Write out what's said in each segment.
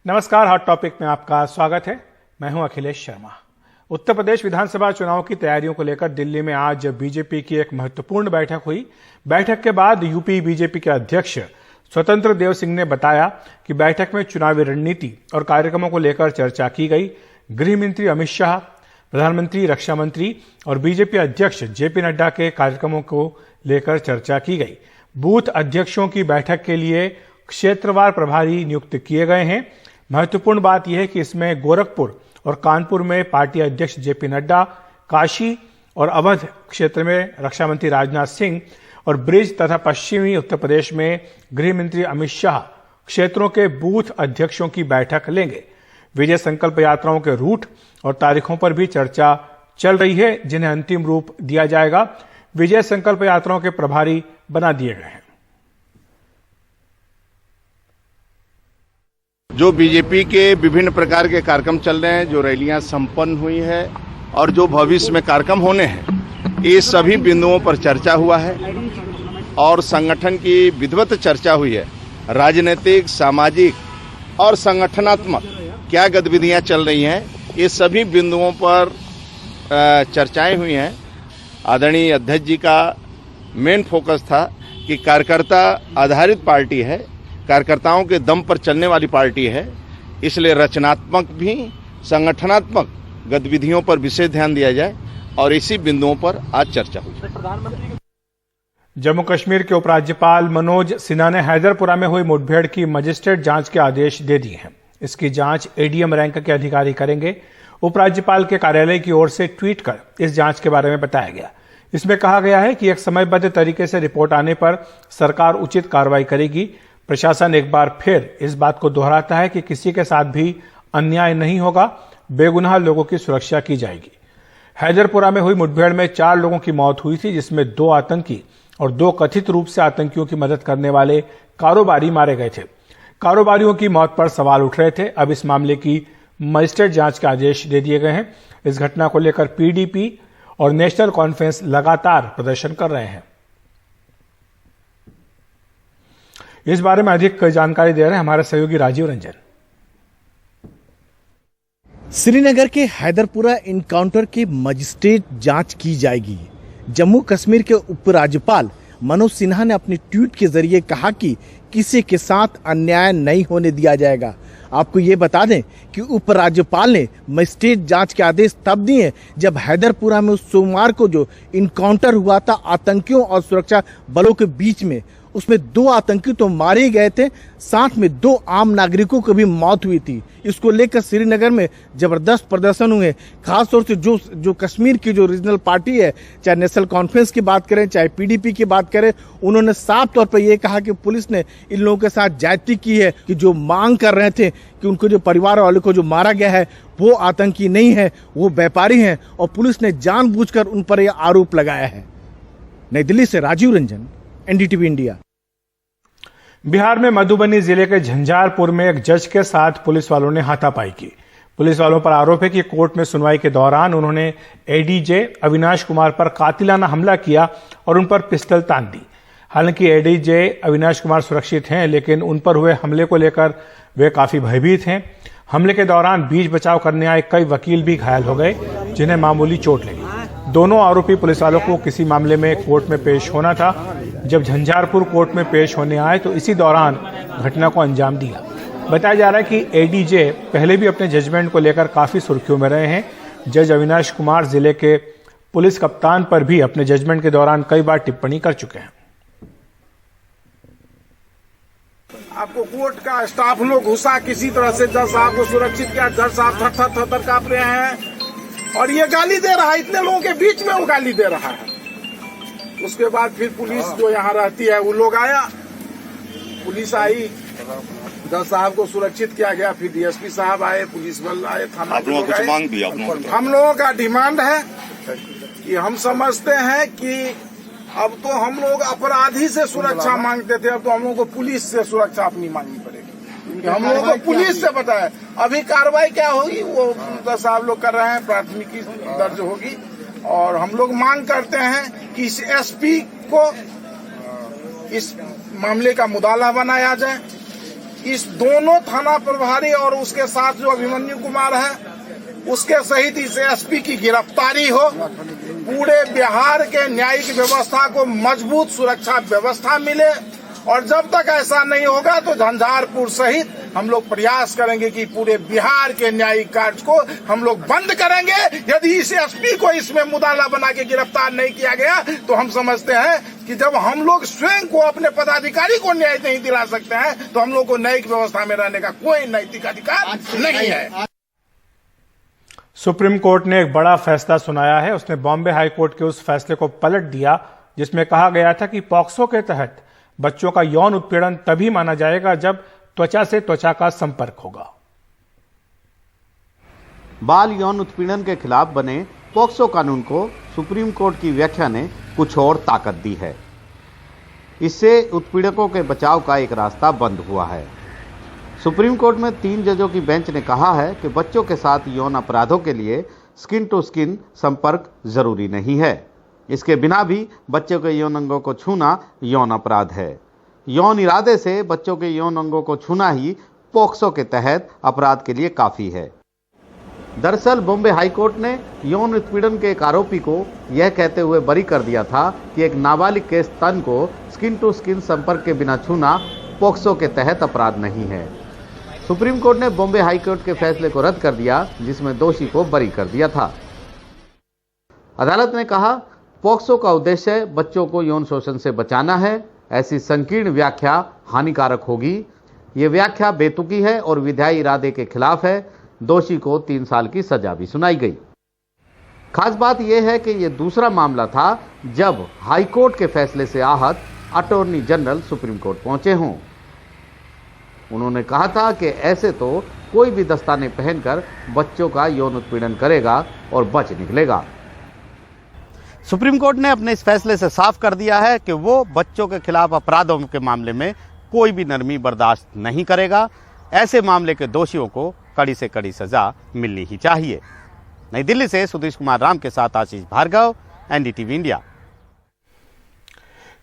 नमस्कार, hot topic में आपका स्वागत है। मैं हूं अखिलेश शर्मा। उत्तर प्रदेश विधानसभा चुनाव की तैयारियों को लेकर दिल्ली में आज बीजेपी की एक महत्वपूर्ण बैठक हुई। बैठक के बाद यूपी बीजेपी के अध्यक्ष स्वतंत्र देव सिंह ने बताया कि बैठक में चुनावी रणनीति और कार्यक्रमों को लेकर चर्चा की गई। गृह मंत्री अमित शाह, प्रधानमंत्री, रक्षा मंत्री और बीजेपी अध्यक्ष जेपी नड्डा के कार्यक्रमों को लेकर चर्चा की गई। बूथ अध्यक्षों की बैठक के लिए क्षेत्रवार प्रभारी नियुक्त किए गए हैं। महत्वपूर्ण बात यह है कि इसमें गोरखपुर और कानपुर में पार्टी अध्यक्ष जेपी नड्डा, काशी और अवध क्षेत्र में रक्षा मंत्री राजनाथ सिंह और ब्रिज तथा पश्चिमी उत्तर प्रदेश में गृह मंत्री अमित शाह क्षेत्रों के बूथ अध्यक्षों की बैठक लेंगे। विजय संकल्प यात्राओं के रूट और तारीखों पर भी चर्चा चल रही है, जिन्हें अंतिम रूप दिया जाएगा। विजय संकल्प यात्राओं के प्रभारी बना दिए गए हैं। जो बीजेपी के विभिन्न प्रकार के कार्यक्रम चल रहे हैं, जो रैलियां संपन्न हुई है और जो भविष्य में कार्यक्रम होने हैं, ये सभी बिंदुओं पर चर्चा हुआ है और संगठन की विधिवत चर्चा हुई है। राजनीतिक, सामाजिक और संगठनात्मक क्या गतिविधियां चल रही हैं, ये सभी बिंदुओं पर चर्चाएं हुई हैं। आदरणीय अध्यक्ष जी का मेन फोकस था कि कार्यकर्ता आधारित पार्टी है, कार्यकर्ताओं के दम पर चलने वाली पार्टी है, इसलिए रचनात्मक भी संगठनात्मक गतिविधियों पर विशेष ध्यान दिया जाए और इसी बिंदुओं पर आज चर्चा हुई। जम्मू कश्मीर के उपराज्यपाल मनोज सिन्हा ने हैदरपुरा में हुई मुठभेड़ की मजिस्ट्रेट जांच के आदेश दे दिए हैं। इसकी जांच एडीएम रैंक के अधिकारी करेंगे। उपराज्यपाल के कार्यालय की ओर से ट्वीट कर इस जांच के बारे में बताया गया। इसमें कहा गया है कि एक समयबद्ध तरीके से रिपोर्ट आने पर सरकार उचित कार्रवाई करेगी। प्रशासन एक बार फिर इस बात को दोहराता है कि किसी के साथ भी अन्याय नहीं होगा, बेगुनाह लोगों की सुरक्षा की जाएगी। हैदरपुरा में हुई मुठभेड़ में 4 लोगों की मौत हुई थी, जिसमें 2 आतंकी और 2 कथित रूप से आतंकियों की मदद करने वाले कारोबारी मारे गए थे। कारोबारियों की मौत पर सवाल उठ रहे थे। अब इस मामले की मजिस्ट्रेट जांच के आदेश दे दिए गए हैं। इस घटना को लेकर पीडीपी और नेशनल कॉन्फ्रेंस लगातार प्रदर्शन कर रहे हैं। इस बारे में अधिक जानकारी दे रहे हैं हमारे सहयोगी राजीव रंजन। श्रीनगर के हैदरपुरा इनकाउंटर की मजिस्ट्रेट जांच की जाएगी। जम्मू कश्मीर के उपराज्यपाल मनोज सिन्हा ने अपने ट्वीट के जरिए कहा कि किसी के साथ अन्याय नहीं होने दिया जाएगा। आपको ये बता दें कि उपराज्यपाल ने मजिस्ट्रेट जांच के आदेश तब दिए जब हैदरपुरा में उस सोमवार को जो इनकाउंटर हुआ था आतंकियों और सुरक्षा बलों के बीच में, उसमें 2 आतंकी तो मारे गए थे, साथ में 2 आम नागरिकों की भी मौत हुई थी। इसको लेकर श्रीनगर में जबरदस्त प्रदर्शन हुए। खासतौर से जो कश्मीर की जो रीजनल पार्टी है, चाहे नेशनल कॉन्फ्रेंस की बात करें, चाहे पीडीपी की बात करें, उन्होंने साफ तौर पर यह कहा कि पुलिस ने इन लोगों के साथ ज्यादती की है, कि जो मांग कर रहे थे कि उनको जो परिवार वालों को जो मारा गया है वो आतंकी नहीं है, वो व्यापारी हैं, और पुलिस ने जानबूझकर उन पर यह आरोप लगाया है। नई दिल्ली से राजीव रंजन, एनडीटीवी इंडिया। बिहार में मधुबनी जिले के झंझारपुर में एक जज के साथ पुलिस वालों ने हाथापाई की। पुलिस वालों पर आरोप है कि कोर्ट में सुनवाई के दौरान उन्होंने एडीजे अविनाश कुमार पर कातिलाना हमला किया और उन पर पिस्टल तान दी। हालांकि एडीजे अविनाश कुमार सुरक्षित हैं, लेकिन उन पर हुए हमले को लेकर वे काफी भयभीत हैं। हमले के दौरान बीच बचाव करने आए कई वकील भी घायल हो गए, जिन्हें मामूली चोट लगी। दोनों आरोपी पुलिस वालों को किसी मामले में कोर्ट में पेश होना था। जब झंझारपुर कोर्ट में पेश होने आए तो इसी दौरान घटना को अंजाम दिया। बताया जा रहा है कि एडीजे पहले भी अपने जजमेंट को लेकर काफी सुर्खियों में रहे हैं। जज अविनाश कुमार जिले के पुलिस कप्तान पर भी अपने जजमेंट के दौरान कई बार टिप्पणी कर चुके हैं। आपको कोर्ट का स्टाफ लोग घुसा किसी तरह से जज साहब को सुरक्षित किया। जज साहब थर-थर कांप रहे हैं और ये गाली दे रहा है, इतने लोगों के बीच में वो गाली दे रहा है। उसके बाद फिर पुलिस जो यहाँ रहती है वो लोग आया, पुलिस आई, जज साहब को सुरक्षित किया गया। फिर डीएसपी साहब आए, पुलिस बल आए, थाना के लोग आए। हम लोगों का डिमांड है कि हम समझते हैं कि अब तो हम लोग अपराधी से सुरक्षा मांगते थे, अब तो हम लोगों को पुलिस से सुरक्षा अपनी मांगनी पड़ेगी। हम लोगों को पुलिस से बताया अभी कार्रवाई क्या होगी वो जज साहब लोग कर रहे हैं, प्राथमिकी दर्ज होगी। और हम लोग मांग करते हैं कि इस एसपी को इस मामले का मुद्दा बनाया जाए, इस दोनों थाना प्रभारी और उसके साथ जो अभिमन्यु कुमार है उसके सहित इस एसपी की गिरफ्तारी हो। पूरे बिहार के न्यायिक व्यवस्था को मजबूत सुरक्षा व्यवस्था मिले और जब तक ऐसा नहीं होगा तो झंझारपुर सहित हम लोग प्रयास करेंगे कि पूरे बिहार के न्यायिक कार्य को हम लोग बंद करेंगे। यदि इस एसपी को इसमें मुद्दा बना के गिरफ्तार नहीं किया गया तो हम समझते हैं कि जब हम लोग स्वयं को अपने पदाधिकारी को न्याय नहीं दिला सकते हैं तो हम लोग को न्यायिक व्यवस्था में रहने का कोई नैतिक अधिकार नहीं है। सुप्रीम कोर्ट ने एक बड़ा फैसला सुनाया है। उसने बॉम्बे हाई कोर्ट के उस फैसले को पलट दिया जिसमें कहा गया था कि पॉक्सो के तहत बच्चों का यौन उत्पीड़न तभी माना जाएगा जब त्वचा से त्वचा का संपर्क होगा। बाल यौन उत्पीड़न के खिलाफ बने पॉक्सो कानून को सुप्रीम कोर्ट की व्याख्या ने कुछ और ताकत दी है। इससे उत्पीड़कों के बचाव का एक रास्ता बंद हुआ है। सुप्रीम कोर्ट में 3 जजों की बेंच ने कहा है कि बच्चों के साथ यौन अपराधों के लिए स्किन टू स्किन संपर्क जरूरी नहीं है। इसके बिना भी बच्चों के यौन अंगों को छूना यौन अपराध है। यौन इरादे से बच्चों के यौन अंगों को छूना ही पॉक्सो के तहत अपराध के लिए काफी है। दरअसल बॉम्बे हाई कोर्ट ने यौन उत्पीड़न के एक आरोपी को यह कहते हुए बरी कर दिया था कि एक नाबालिग के स्तन को स्किन टू स्किन संपर्क के बिना छूना पॉक्सो के तहत अपराध नहीं है। सुप्रीम कोर्ट ने बॉम्बे हाई कोर्ट के फैसले को रद्द कर दिया जिसमें दोषी को बरी कर दिया था। अदालत ने कहा पॉक्सो का उद्देश्य बच्चों को यौन शोषण से बचाना है। ऐसी संकीर्ण व्याख्या हानिकारक होगी। ये व्याख्या बेतुकी है और विधायी इरादे के खिलाफ है। दोषी को 3 साल की सजा भी सुनाई गई। खास बात यह है कि यह दूसरा मामला था जब हाई कोर्ट के फैसले से आहत अटॉर्नी जनरल सुप्रीम कोर्ट पहुंचे हों। उन्होंने कहा था कि ऐसे तो कोई भी दस्ताने पहनकर बच्चों का यौन उत्पीड़न करेगा और बच निकलेगा। सुप्रीम कोर्ट ने अपने इस फैसले से साफ कर दिया है कि वो बच्चों के खिलाफ अपराधों के मामले में कोई भी नरमी बर्दाश्त नहीं करेगा। ऐसे मामले के दोषियों को कड़ी से कड़ी सजा मिलनी ही चाहिए। नई दिल्ली से सुधीश कुमार राम के साथ Ashish Bhargava, NDTV India.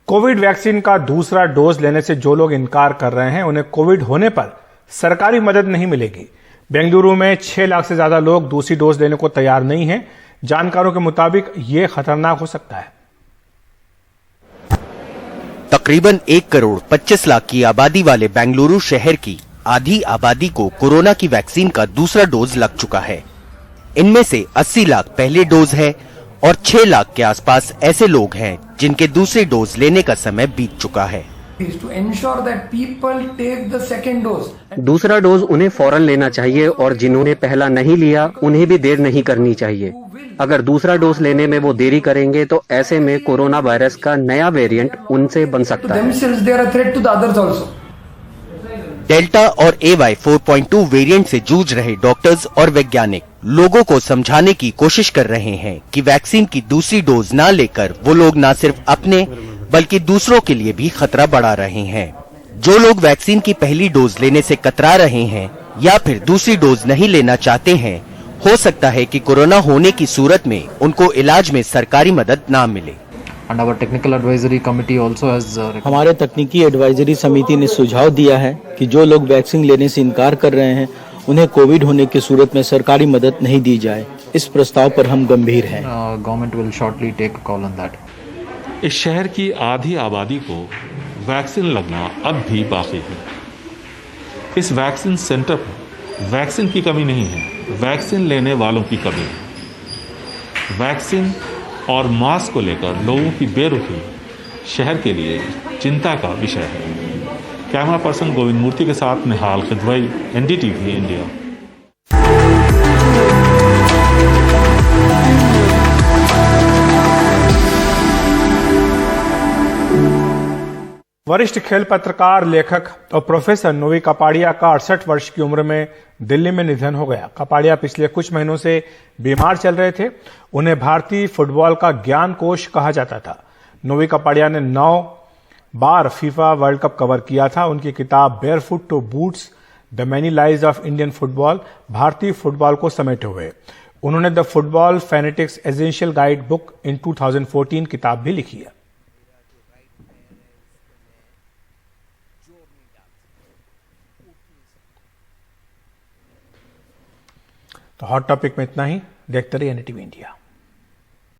Covid vaccine का दूसरा डोज लेने से जो लोग इनकार कर रहे हैं उन्हें कोविड होने पर सरकारी मदद नहीं मिलेगी। बेंगलुरु में 6 लाख से ज्यादा लोग दूसरी डोज लेने को तैयार नहीं हैं। जानकारों के मुताबिक ये खतरनाक हो सकता है। तकरीबन 1 करोड़ 25 लाख की आबादी वाले बेंगलुरु शहर की आधी आबादी को कोरोना की वैक्सीन का दूसरा डोज लग चुका है। इनमें से 80 लाख पहले डोज है और 6 लाख के आसपास ऐसे लोग हैं जिनके दूसरे डोज लेने का समय बीत चुका है। दूसरा डोज उन्हें फौरन लेना चाहिए और जिन्होंने पहला नहीं लिया उन्हें भी देर नहीं करनी चाहिए। अगर दूसरा डोज लेने में वो देरी करेंगे तो ऐसे में कोरोना वायरस का नया वेरिएंट उनसे बन सकता है। डेल्टा और AY 4.2 वेरिएंट से जूझ रहे डॉक्टर्स और वैज्ञानिक लोगों को समझाने की कोशिश कर रहे हैं कि वैक्सीन की दूसरी डोज ना लेकर वो लोग न सिर्फ अपने बल्कि दूसरों के लिए भी खतरा बढ़ा रहे हैं। जो लोग वैक्सीन की पहली डोज लेने से कतरा रहे हैं या फिर दूसरी डोज नहीं लेना चाहते हैं, हो सकता है कि कोरोना होने की सूरत में उनको इलाज में सरकारी मदद ना मिले। हमारे तकनीकी एडवाइजरी समिति ने सुझाव दिया है कि जो लोग वैक्सीन लेने से इनकार कर रहे हैं उन्हें कोविड होने की सूरत में सरकारी मदद नहीं दी जाए। इस प्रस्ताव पर हम गंभीर हैं। Government will shortly take a call on that. इस शहर की आधी आबादी को वैक्सीन लगना अब भी बाकी है। इस वैक्सीन सेंटर पर वैक्सीन की कमी नहीं है, वैक्सीन लेने वालों की कमी है। वैक्सीन और मास्क को लेकर लोगों की बेरुखी शहर के लिए चिंता का विषय है। कैमरा पर्सन गोविंद मूर्ति के साथ निहाल खिदवई, एनडीटीवी इंडिया। वरिष्ठ खेल पत्रकार, लेखक और प्रोफेसर नोवी कपाड़िया का 68 वर्ष की उम्र में दिल्ली में निधन हो गया। कपाड़िया पिछले कुछ महीनों से बीमार चल रहे थे। उन्हें भारतीय फुटबॉल का ज्ञान कोश कहा जाता था। नोवी कपाड़िया ने 9 बार फीफा वर्ल्ड कप कवर किया था। उनकी किताब barefoot to boots the many lives of Indian football भारतीय फुटबॉल को समेटे हुए। उन्होंने the football fanatics essential guide book in 2014 किताब भी लिखी है। तो हॉट टॉपिक में इतना ही। देखते रहिए NDTV इंडिया।